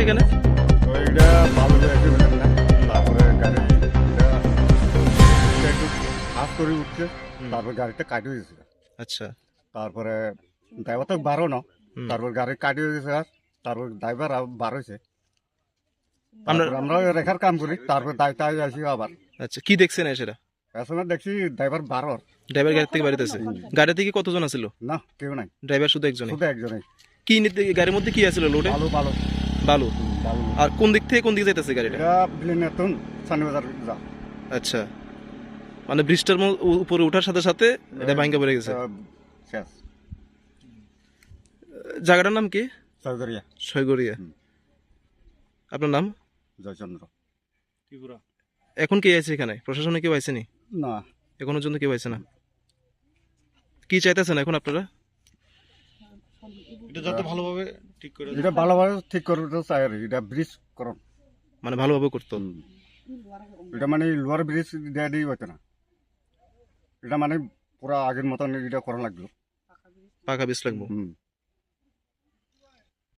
এখানে? তো এটা ভালো হয়েছে বলেন না, তারপরে গাড়ি একটু হাত করে উঠছে, তারপর গাড়িটা কাটি হয়েছে। আচ্ছা। তারপরে ড্রাইভার তো বারো না, হুম। তারপর গাড়ি কাটি হয়ে গেছে, তারপর ড্রাইভার বার হয়েছে। আমরা তারপর আমরা রেখার কাম করি, তারপর দায়িত্ব আসি আবার। আচ্ছা, কি দেখছেন সেটা? পেছনে দেখছি ড্রাইভার বারো, ড্রাইভার গাড়ি থেকে বাড়িতেছে? গাড়ি থেকে কতজন আছিল? না কেউ নাই, ড্রাইভার শুধু একজনই? শুধু একজনই। কি গাড়ির মধ্যে কি আছিল লোডে? ভালো ভালো বালু। ভালো। আর কোন দিক থেকে কোন দিকে যাইতেছে গাড়িটা? এটা বিলিনেতন সানিবাজার যা। আচ্ছা, মানে ব্রিজটার উপরে ওঠার সাথে সাথে এটা ভাঙ্গা পড়ে গেছে। শেষ। জায়গাটার নাম কি? চৌধুরিয়া। ছয়গড়িয়া। আপনার নাম? জয়চন্দ্র। এখন কে আছে এখানে? প্রশাসনে কেউ আইসেনি? না, এখনো জন্য কেউ আইসে না। কি চাইতেছেন এখন আপনারা? এটা যাতে ভালোভাবে ঠিক করে এটা ভালোভাবে ঠিক করতে চাই আর কি। এটা ব্রিজ করুন, মানে ভালোভাবে করতো। এটা মানে লোয়ার ব্রিজ দেওয়া দিয়ে হতো না, এটা মানে পুরা আগের মতন এটা করা লাগলো। পাকা বিষ লাগবো।